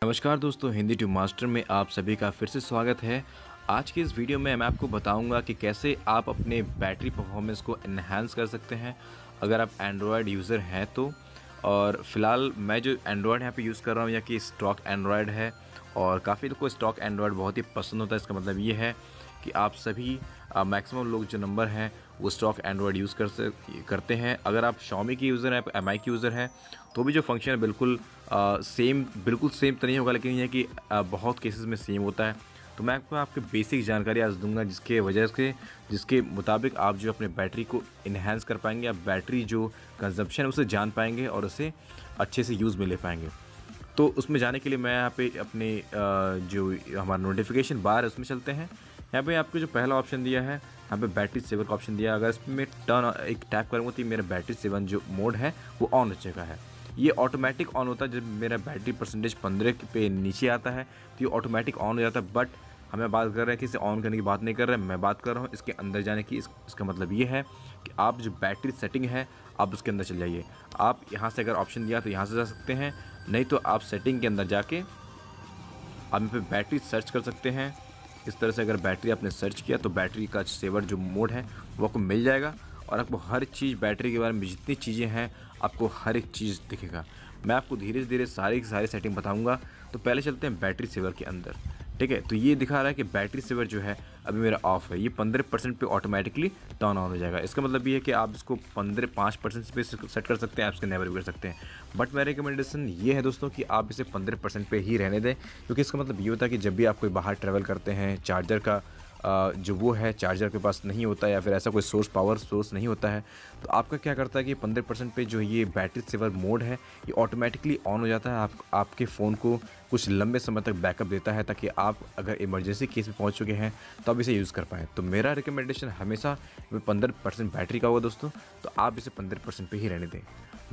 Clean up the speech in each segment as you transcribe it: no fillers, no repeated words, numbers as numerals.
नमस्कार दोस्तों, Hindi to master में आप सभी का फिर से स्वागत है। आज की इस वीडियो में मैं आपको बताऊंगा कि कैसे आप अपने बैटरी परफॉर्मेंस को एनहांस कर सकते हैं अगर आप एंड्रॉयड यूज़र हैं तो। और फ़िलहाल मैं जो एंड्रॉयड यहाँ पे यूज़ कर रहा हूँ या कि स्टॉक एंड्रॉयड है, और काफ़ी लोग को स्टॉक एंड्रॉयड बहुत ही पसंद होता है। इसका मतलब ये है कि आप सभी मैक्सिमम लोग जो नंबर हैं वो स्टॉक एंड्रॉयड यूज़ करते हैं। अगर आप Xiaomi के यूज़र हैं, एमआई के यूज़र हैं, तो भी जो फंक्शन है बिल्कुल सेम तो नहीं होगा, लेकिन ये है कि बहुत केसेस में सेम होता है। तो मैं आपको बेसिक जानकारी आज दूंगा जिसके मुताबिक आप जो अपने बैटरी को इन्हेंस कर पाएंगे, आप बैटरी जो कंजप्शन है उसे जान पाएंगे और उसे अच्छे से यूज़ में ले पाएंगे। तो उसमें जाने के लिए मैं यहाँ पे अपने जो हमारा नोटिफिकेशन बार है उसमें चलते हैं। यहाँ पे आपको जो पहला ऑप्शन दिया है, यहाँ पे बैटरी सेवर का ऑप्शन दिया है। अगर इसमें एक टैप करूँगा तो मेरा बैटरी सेवन जो मोड है वो ऑन हो चुका है। ये ऑटोमेटिक ऑन होता है जब मेरा बैटरी परसेंटेज 15 पे नीचे आता है, तो ये ऑटोमेटिक ऑन हो जाता है। बट हमें बात कर रहे हैं कि इसे ऑन करने की बात नहीं कर रहे हैं, मैं बात कर रहा हूँ इसके अंदर जाने की। इसका मतलब ये है कि आप जो बैटरी सेटिंग है आप उसके अंदर चल जाइए। आप यहाँ से अगर ऑप्शन दिया तो यहाँ से जा सकते हैं, नहीं तो आप सेटिंग के अंदर जाके आप यहाँ पे बैटरी सर्च कर सकते हैं। इस तरह से अगर बैटरी आपने सर्च किया तो बैटरी का सेवर जो मोड है वो आपको मिल जाएगा, और आपको हर चीज़ बैटरी के बारे में जितनी चीज़ें हैं आपको हर एक चीज़ दिखेगा। मैं आपको धीरे धीरे सारी सेटिंग बताऊंगा। तो पहले चलते हैं बैटरी सेवर के अंदर। ठीक है, तो ये दिखा रहा है कि बैटरी सेवर जो है अभी मेरा ऑफ है। ये 15% पे ऑटोमेटिकली टर्न ऑन हो जाएगा। इसका मतलब ये है कि आप इसको 5% पे सेट कर सकते हैं, आप इसके नेवर भी कर सकते हैं। बट मेरा रिकमेंडेशन ये है दोस्तों कि आप इसे 15% पे ही रहने दें, क्योंकि इसका मतलब ये होता है कि जब भी आप कोई बाहर ट्रैवल करते हैं, चार्जर का जो वो है चार्जर के पास नहीं होता है या फिर ऐसा कोई पावर सोर्स नहीं होता है, तो आपका क्या करता है कि 15% पे जो ये बैटरी सेवर मोड है ये ऑटोमेटिकली ऑन हो जाता है। आपके फ़ोन को कुछ लंबे समय तक बैकअप देता है, ताकि आप अगर इमरजेंसी केस में पहुंच चुके हैं तो आप इसे यूज़ कर पाएँ। तो मेरा रिकमेंडेशन हमेशा 15% बैटरी का होगा दोस्तों, तो आप इसे 15% पे ही रहने दें।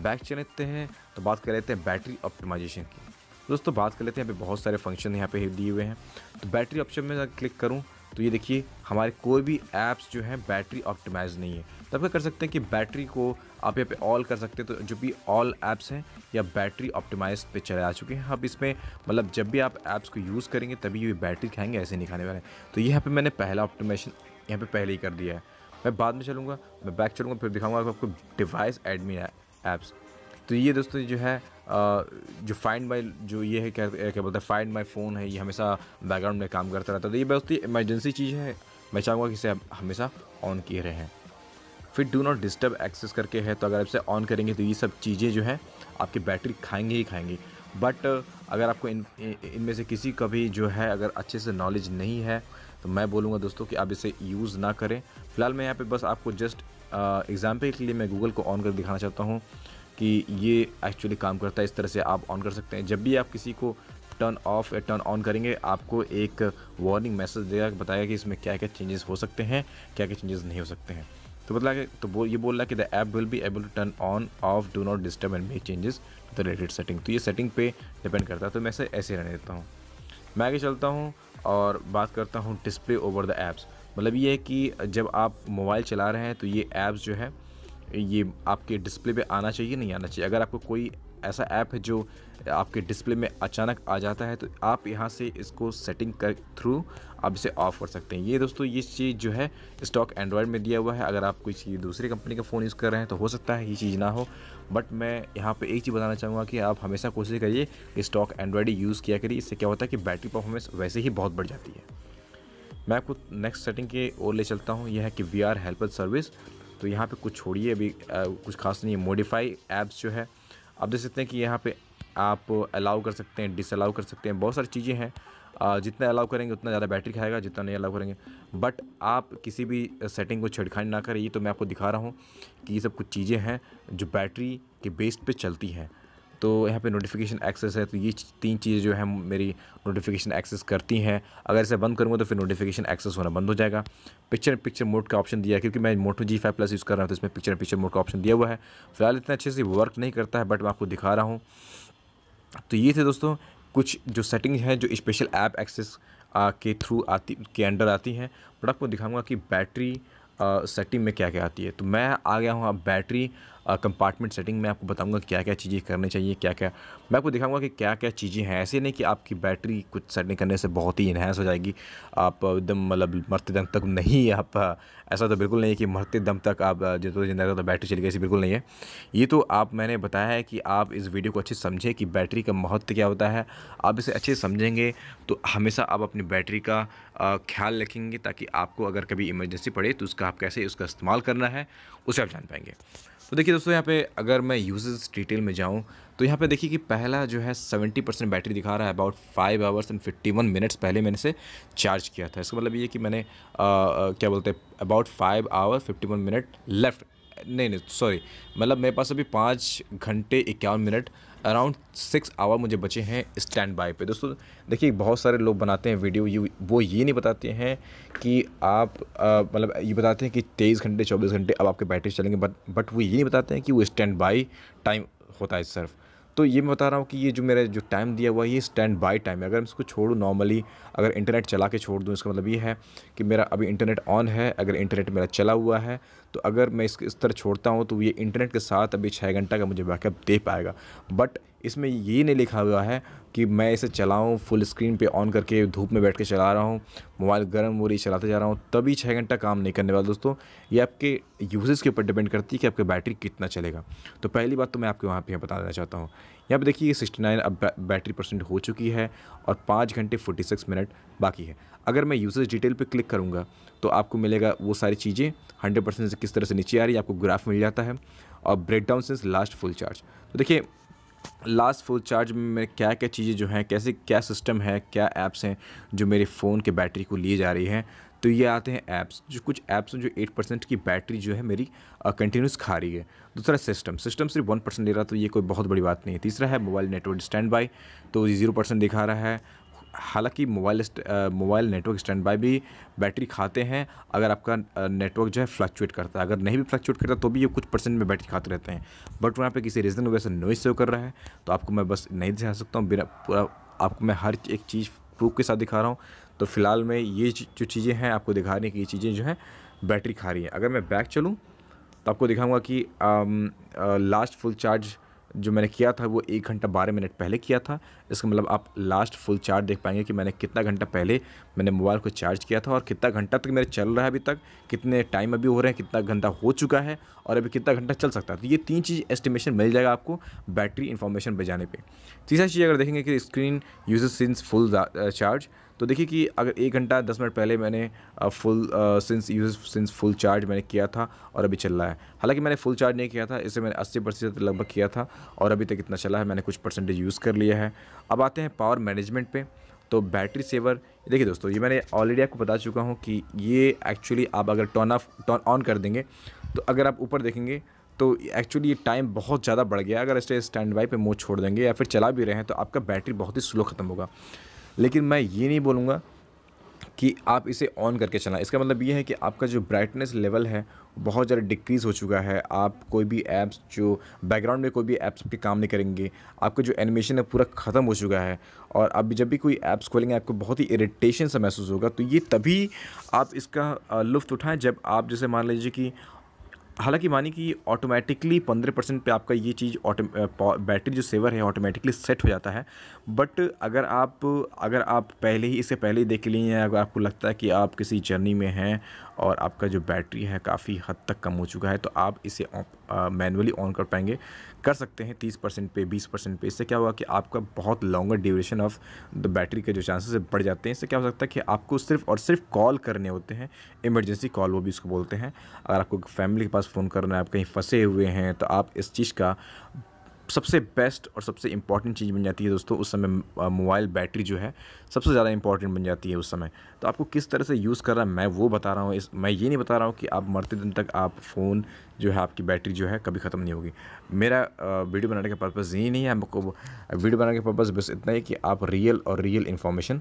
बैक चलते हैं तो बात कर लेते हैं बैटरी ऑप्टिमाइजेशन की। दोस्तों बात कर लेते हैं, यहाँ पे बहुत सारे फंक्शन यहाँ पे दिए हुए हैं। तो बैटरी ऑप्शन में अगर क्लिक करूँ तो ये देखिए हमारे कोई भी ऐप्स जो हैं बैटरी ऑप्टिमाइज नहीं है। तब क्या कर सकते हैं कि बैटरी को आप यहाँ पे ऑल कर सकते हैं। तो जो भी ऑल ऐप्स हैं या बैटरी ऑप्टिमाइज पे चले आ चुके हैं। अब इसमें मतलब जब भी आप ऐप्स को यूज़ करेंगे तभी ये बैटरी खाएंगे, ऐसे नहीं खाने वाले। तो ये यहाँ पे मैंने पहला ऑप्टिमाइजेशन यहाँ पे पहले ही कर दिया है। मैं बाद में चलूँगा, मैं बैक चलूँगा, फिर दिखाऊँगा आपको डिवाइस एडमिन ऐप्स। तो ये दोस्तों जो है जो फाइंड माई जो ये है क्या बोलते हैं, फाइंड माई फ़ोन है, ये हमेशा बैकग्राउंड में काम करता रहता है। तो ये बहुत ही इमरजेंसी चीज़ है, मैं चाहूँगा कि इसे आप हमेशा ऑन किए रहें। फिर डू नॉट डिस्टर्ब एक्सेस करके है, तो अगर आप इसे ऑन करेंगे तो ये सब चीज़ें जो हैं आपकी बैटरी खाएंगे ही खाएंगी। बट अगर आपको इनमें से किसी का भी जो है अगर अच्छे से नॉलेज नहीं है तो मैं बोलूँगा दोस्तों कि आप इसे यूज़ ना करें। फ़िलहाल मैं यहाँ पे बस आपको जस्ट एग्जाम्पल के लिए मैं गूगल को ऑन कर दिखाना चाहता हूँ कि ये एक्चुअली काम करता है। इस तरह से आप ऑन कर सकते हैं। जब भी आप किसी को टर्न ऑफ या टर्न ऑन करेंगे आपको एक वार्निंग मैसेज देगा, बताएगा कि इसमें क्या क्या चेंजेस हो सकते हैं, क्या क्या चेंजेस नहीं हो सकते हैं। तो ये बोल रहा है कि the app will be able to turn on off do not disturb and make changes to the related setting. तो ये सेटिंग पे डिपेंड करता है, तो मैं इसे ऐसे रहने देता हूँ। मैं आगे चलता हूँ और बात करता हूँ डिस्प्ले ओवर द ऐप्स। मतलब ये है कि जब आप मोबाइल चला रहे हैं तो ये ऐप्स जो है ये आपके डिस्प्ले पे आना चाहिए, नहीं आना चाहिए। अगर आपको कोई ऐसा ऐप है जो आपके डिस्प्ले में अचानक आ जाता है तो आप यहाँ से इसको सेटिंग कर थ्रू आप इसे ऑफ़ कर सकते हैं। ये दोस्तों ये चीज़ जो है स्टॉक एंड्रॉयड में दिया हुआ है। अगर आप कोई दूसरी कंपनी का फ़ोन यूज़ कर रहे हैं तो हो सकता है ये चीज़ ना हो, बट मैं यहाँ पे एक चीज़ बताना चाहूँगा कि आप हमेशा कोशिश करिए कि स्टॉक एंड्रॉयड ही यूज़ किया करिए। इससे क्या होता है कि बैटरी परफॉर्मेंस वैसे ही बहुत बढ़ जाती है। मैं आपको नेक्स्ट सेटिंग के ओर ले चलता हूँ। यह है कि VR हेल्पर सर्विस। तो यहाँ पे कुछ छोड़िए, अभी कुछ खास नहीं है। मॉडिफाई ऐप्स जो है आप देख सकते हैं कि यहाँ पे आप अलाउ कर सकते हैं, डिसअलाउ कर सकते हैं, बहुत सारी चीज़ें हैं। जितना अलाउ करेंगे उतना ज़्यादा बैटरी खाएगा, जितना नहीं अलाउ करेंगे। बट आप किसी भी सेटिंग को छेड़खानी ना करें। ये तो मैं आपको दिखा रहा हूँ कि ये सब कुछ चीज़ें हैं जो बैटरी के बेस पे चलती हैं। तो यहाँ पे नोटिफिकेशन एक्सेस है, तो ये 3 चीज़ें जो है मेरी नोटिफिकेशन एक्सेस करती हैं। अगर इसे बंद करूँगा तो फिर नोटिफिकेशन एक्सेस होना बंद हो जाएगा। पिक्चर मोड का ऑप्शन दिया है, क्योंकि मैं Moto G5 Plus यूज़ कर रहा हूँ तो इसमें पिक्चर मोड का ऑप्शन दिया हुआ है। फिलहाल इतना अच्छे से वर्क नहीं करता है, बट मैं आपको दिखा रहा हूँ। तो ये थे दोस्तों कुछ जो सेटिंग है जो स्पेशल ऐप एक्सेस के अंडर आती हैं। बट आपको दिखाऊंगा कि बैटरी सेटिंग में क्या क्या आती है। तो मैं आ गया हूँ अब बैटरी कंपार्टमेंट सेटिंग में आपको बताऊंगा क्या क्या चीज़ें करनी चाहिए, क्या क्या मैं आपको दिखाऊंगा कि क्या क्या चीज़ें हैं। ऐसे नहीं कि आपकी बैटरी कुछ सेटिंग करने से बहुत ही इन्हांस हो जाएगी, आप एकदम मतलब मरते दम तक नहीं, आप ऐसा तो बिल्कुल नहीं है कि मरते दम तक आप जितना जिंदा तो बैटरी चली गई, ऐसी बिल्कुल नहीं है। ये तो आप मैंने बताया है कि आप इस वीडियो को अच्छे से समझें कि बैटरी का महत्व क्या होता है। आप इसे अच्छे से समझेंगे तो हमेशा आप अपनी बैटरी का ख्याल रखेंगे, ताकि आपको अगर कभी इमरजेंसी पड़े तो उसका आप कैसे उसका इस्तेमाल करना है उसे आप जान पाएंगे। तो देखिए दोस्तों, यहाँ पे अगर मैं यूजेस डिटेल में जाऊँ तो यहाँ पे देखिए कि पहला जो है 70% बैटरी दिखा रहा है। अबाउट 5 आवर्स एंड 51 मिनट्स पहले मैंने इसे चार्ज किया था। इसका मतलब ये कि मैंने क्या बोलते हैं, अबाउट 5 आवर 51 मिनट लेफ्ट, नहीं सॉरी, मतलब मेरे पास अभी 5 घंटे 51 मिनट, अराउंड 6 आवर मुझे बचे हैं स्टैंड बाय पे। दोस्तों देखिए, बहुत सारे लोग बनाते हैं वीडियो, वो ये नहीं बताते हैं कि आप मतलब ये बताते हैं कि 23 घंटे 24 घंटे अब आपके बैटरी चलेंगे, बट वो ये नहीं बताते हैं कि वो स्टैंड बाय टाइम होता है सिर्फ। तो ये मैं बता रहा हूँ कि ये जो मेरा जो टाइम दिया हुआ है ये स्टैंड बाय टाइम है। अगर मैं इसको छोड़ूँ नॉर्मली, अगर इंटरनेट चला के छोड़ दूँ, इसका मतलब ये है कि मेरा अभी इंटरनेट ऑन है, अगर इंटरनेट मेरा चला हुआ है तो अगर मैं इस तरह छोड़ता हूँ तो ये इंटरनेट के साथ अभी 6 घंटा का मुझे बैकअप दे पाएगा। बट इसमें ये नहीं लिखा हुआ है कि मैं इसे चलाऊँ फुल स्क्रीन पे ऑन करके धूप में बैठ के चला रहा हूँ, मोबाइल गर्म हो रही चलाते जा रहा हूँ, तभी 6 घंटा काम नहीं करने वाला। दोस्तों ये आपके यूजेस के ऊपर डिपेंड करती है कि आपकी बैटरी कितना चलेगा। तो पहली बात तो मैं आपको वहाँ पे बता देना चाहता हूँ, यहाँ पे देखिए 69 अब बैटरी परसेंट हो चुकी है और 5 घंटे 46 मिनट बाकी है। अगर मैं यूजेस डिटेल पे क्लिक करूँगा तो आपको मिलेगा वो सारी चीज़ें 100% से किस तरह से नीचे आ रही है, आपको ग्राफ मिल जाता है और breakdown since last full charge. तो देखिए लास्ट फुल चार्ज में क्या क्या चीज़ें जो हैं, कैसे क्या सिस्टम है, क्या ऐप्स हैं जो मेरे फ़ोन के बैटरी को लिए जा रही हैं। तो ये आते हैं ऐप्स, जो कुछ ऐप्स हैं जो 8% की बैटरी जो है मेरी कंटिन्यूस खा रही है। दूसरा सिस्टम सिर्फ 1% ले रहा, तो ये कोई बहुत बड़ी बात नहीं है। तीसरा है मोबाइल नेटवर्क स्टैंड बाय, तो 0% दिखा रहा है। हालांकि मोबाइल नेटवर्क स्टैंड बाय भी बैटरी खाते हैं अगर आपका नेटवर्क जो है फ्लक्चुएट करता है। अगर नहीं भी फ्लक्चुएट करता तो भी ये कुछ परसेंट में बैटरी खाते रहते हैं, बट वहाँ पे किसी रीज़न की वजह से नॉइज़ शो कर रहा है, तो आपको मैं बस नहीं दिखा सकता हूँ, बिना पूरा आपको मैं हर एक चीज़ प्रूफ के साथ दिखा रहा हूँ। तो फिलहाल मैं ये जो चीज़ें हैं आपको दिखाने की, ये चीज़ें जो हैं बैटरी खा रही हैं। अगर मैं बैक चलूँ तो आपको दिखाऊंगा कि लास्ट फुल चार्ज जो मैंने किया था वो 1 घंटा 12 मिनट पहले किया था। इसका मतलब आप लास्ट फुल चार्ज देख पाएंगे कि मैंने कितना घंटा पहले मैंने मोबाइल को चार्ज किया था और कितना घंटा तक मेरे चल रहा है अभी तक, कितने टाइम अभी हो रहे हैं, कितना घंटा हो चुका है और अभी कितना घंटा चल सकता है। तो ये 3 चीज़ एस्टिमेशन मिल जाएगा आपको बैटरी इन्फॉर्मेशन बजाने पे। तीसरा चीज़ अगर देखेंगे कि screen uses since full charge, तो देखिए कि अगर 1 घंटा 10 मिनट पहले मैंने सिंस फुल चार्ज मैंने किया था और अभी चल रहा है। हालांकि मैंने फुल चार्ज नहीं किया था, इसे मैंने 80% लगभग किया था और अभी तक इतना चला है, मैंने कुछ परसेंटेज यूज़ कर लिया है। अब आते हैं पावर मैनेजमेंट पे। तो बैटरी सेवर, देखिए दोस्तों ये मैंने ऑलरेडी आपको बता चुका हूँ कि ये एक्चुअली आप अगर टर्न ऑन कर देंगे तो अगर आप ऊपर देखेंगे तो एक्चुअली ये टाइम बहुत ज़्यादा बढ़ गया। अगर इसे स्टैंड बाई पे मोड छोड़ देंगे या फिर चला भी रहे हैं तो आपका बैटरी बहुत ही स्लो ख़त्म होगा। लेकिन मैं ये नहीं बोलूँगा कि आप इसे ऑन करके चलाएं। इसका मतलब ये है कि आपका जो ब्राइटनेस लेवल है बहुत ज़्यादा डिक्रीज़ हो चुका है। आप कोई भी ऐप्स जो बैकग्राउंड में कोई भी ऐप्स आपके काम नहीं करेंगे, आपका जो एनिमेशन है पूरा ख़त्म हो चुका है और अब जब भी कोई ऐप्स खोलेंगे आपको बहुत ही इरिटेशन सा महसूस होगा। तो ये तभी आप इसका लुत्फ़ उठाएं जब आप जैसे मान लीजिए कि हालांकि मानिए कि ऑटोमेटिकली 15% पे आपका ये चीज़ बैटरी जो सेवर है ऑटोमेटिकली सेट हो जाता है। बट अगर आप पहले ही इससे पहले ही देख लिए हैं, अगर आपको लगता है कि आप किसी जर्नी में हैं और आपका जो बैटरी है काफ़ी हद तक कम हो चुका है, तो आप इसे मैनुअली ऑन कर सकते हैं 30% पे 20% पे। इससे क्या होगा कि आपका बहुत longer duration of the battery के जो चांसेस बढ़ जाते हैं। इससे क्या हो सकता है कि आपको सिर्फ और सिर्फ कॉल करने होते हैं, इमरजेंसी कॉल वो भी इसको बोलते हैं। अगर आपको फैमिली के पास फ़ोन करना है, आप कहीं फंसे हुए हैं, तो आप इस चीज़ का सबसे बेस्ट और सबसे इम्पॉर्टेंट चीज़ बन जाती है दोस्तों उस समय। मोबाइल बैटरी जो है सबसे ज़्यादा इंपॉर्टेंट बन जाती है उस समय। तो आपको किस तरह से यूज़ कर रहा है मैं वो बता रहा हूँ। मैं ये नहीं बता रहा हूँ कि आप मरते दिन तक आप फ़ोन जो है आपकी बैटरी जो है कभी ख़त्म नहीं होगी। मेरा वीडियो बनाने का पर्पज़ यही नहीं है, हमको वीडियो बनाने का पर्पज़ बस इतना ही कि आप रियल इन्फॉर्मेशन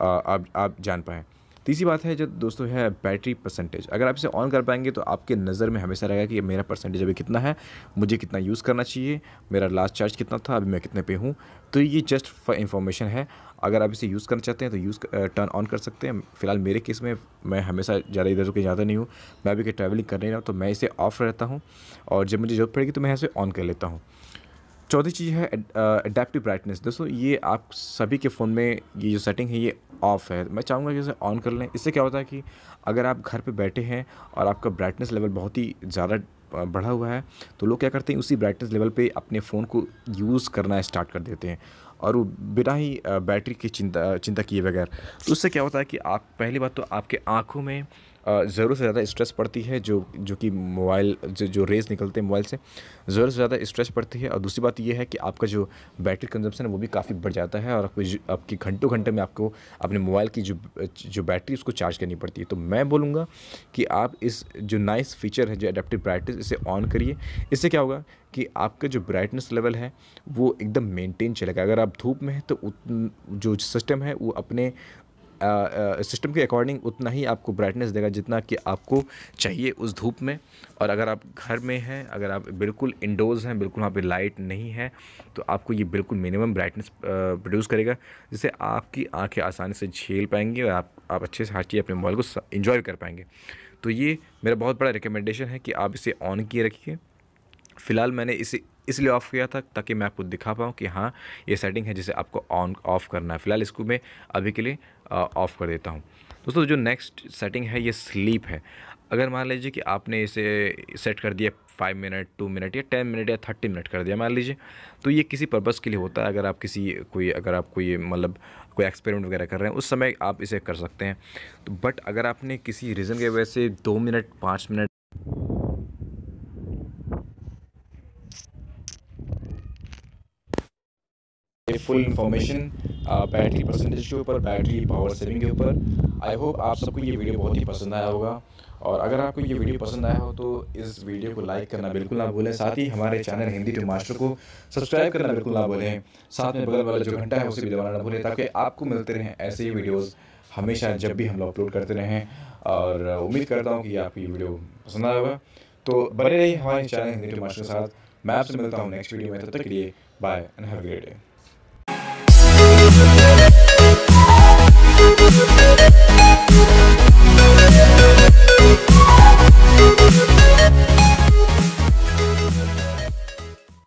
आप जान पाएँ। तीसरी बात है जो दोस्तों है बैटरी परसेंटेज। अगर आप इसे ऑन कर पाएंगे तो आपके नज़र में हमेशा रहेगा कि मेरा परसेंटेज अभी कितना है, मुझे कितना यूज़ करना चाहिए, मेरा लास्ट चार्ज कितना था, अभी मैं कितने पे हूँ। तो ये जस्ट फॉर इन्फॉर्मेशन है। अगर आप इसे यूज़ करना चाहते हैं तो टर्न ऑन कर सकते हैं। फ़िलहाल मेरे केस में मैं हमेशा ज़्यादा इधर कहीं जाता नहीं हूँ, मैं अभी कहीं ट्रैवलिंग कर नहीं रहा हूँ, तो मैं इसे ऑफ़ रहता हूँ और जब मुझे ज़रूरत पड़ेगी तो मैं इसे ऑन कर लेता हूँ। चौथी चीज़ है एडेप्टिव ब्राइटनेस। दोस्तों ये आप सभी के फ़ोन में ये जो सेटिंग है ये ऑफ़ है, मैं चाहूँगा कि इसे ऑन कर लें। इससे क्या होता है कि अगर आप घर पे बैठे हैं और आपका ब्राइटनेस लेवल बहुत ही ज़्यादा बढ़ा हुआ है, तो लोग क्या करते हैं उसी ब्राइटनेस लेवल पे अपने फ़ोन को यूज़ करना स्टार्ट कर देते हैं और वो बिना ही बैटरी की चिंता किए बगैर। तो उससे क्या होता है कि आप पहली बात तो आपके आँखों में ज़रूरत से ज़्यादा स्ट्रेस पड़ती है, जो कि मोबाइल जो रेज़ निकलते हैं मोबाइल से, ज़रूरत से ज़्यादा स्ट्रेस पड़ती है। और दूसरी बात ये है कि आपका जो बैटरी कंजम्पशन है वो भी काफ़ी बढ़ जाता है और आपकी घंटों घंटे में आपको अपने मोबाइल की जो बैटरी उसको चार्ज करनी पड़ती है। तो मैं बोलूँगा कि आप इस जो नाइस फीचर है जो एडेप्टिव ब्राइटनेस, इसे ऑन करिए। इससे क्या होगा कि आपका जो ब्राइटनेस लेवल है वो एकदम मेंटेन चलेगा। अगर आप धूप में हैं तो जो सिस्टम है वो अपने सिस्टम के अकॉर्डिंग उतना ही आपको ब्राइटनेस देगा जितना कि आपको चाहिए उस धूप में। और अगर आप घर में हैं, अगर आप बिल्कुल इंडोर्स हैं, बिल्कुल वहाँ पे लाइट नहीं है, तो आपको ये बिल्कुल मिनिमम ब्राइटनेस प्रोड्यूस करेगा, जिससे आपकी आंखें आसानी से झेल पाएंगी और आप अच्छे से हर चीज़ अपने मोबाइल को इंजॉय कर पाएंगे। तो ये मेरा बहुत बड़ा रिकमेंडेशन है कि आप इसे ऑन किए रखिए। फ़िलहाल मैंने इसे इसलिए ऑफ़ किया था ताकि मैं आपको दिखा पाऊँ कि हाँ, ये सेटिंग है जिसे आपको ऑन ऑफ़ करना है। फ़िलहाल इसको मैं अभी के लिए ऑफ़ कर देता हूँ। दोस्तों जो नेक्स्ट सेटिंग है ये स्लीप है। अगर मान लीजिए कि आपने इसे सेट कर दिया 5 मिनट, 2 मिनट या 10 मिनट या 30 मिनट कर दिया मान लीजिए, तो ये किसी पर्पज़ के लिए होता है। अगर आप कोई मतलब कोई एक्सपेरिमेंट वगैरह कर रहे हैं उस समय आप इसे कर सकते हैं। तो बट अगर आपने किसी रीज़न की वजह से 2 minute, 5 minute full information battery percentage के ऊपर, बैटरी पावर सेविंग के ऊपर। आई होप आप सबको ये वीडियो बहुत ही पसंद आया होगा और अगर आपको ये वीडियो पसंद आया हो तो इस वीडियो को लाइक करना बिल्कुल ना भूलें। साथ ही हमारे चैनल हिंदी टू मास्टर को सब्सक्राइब करना बिल्कुल ना भूलें। साथ में बगल वाला जो घंटा है उसे भी दबाना ना भूलें ताकि आपको मिलते रहें ऐसे ही वीडियोज़ हमेशा जब भी हम लोग अपलोड करते रहें। और उम्मीद करता हूँ कि आपको ये वीडियो पसंद आया होगा। तो बने रहिए हमारे चैनल हिंदी टू मास्टर के साथ। मैं आपसे मिलता हूँ नेक्स्ट वीडियो में, तब तक के लिए bye and have a great day.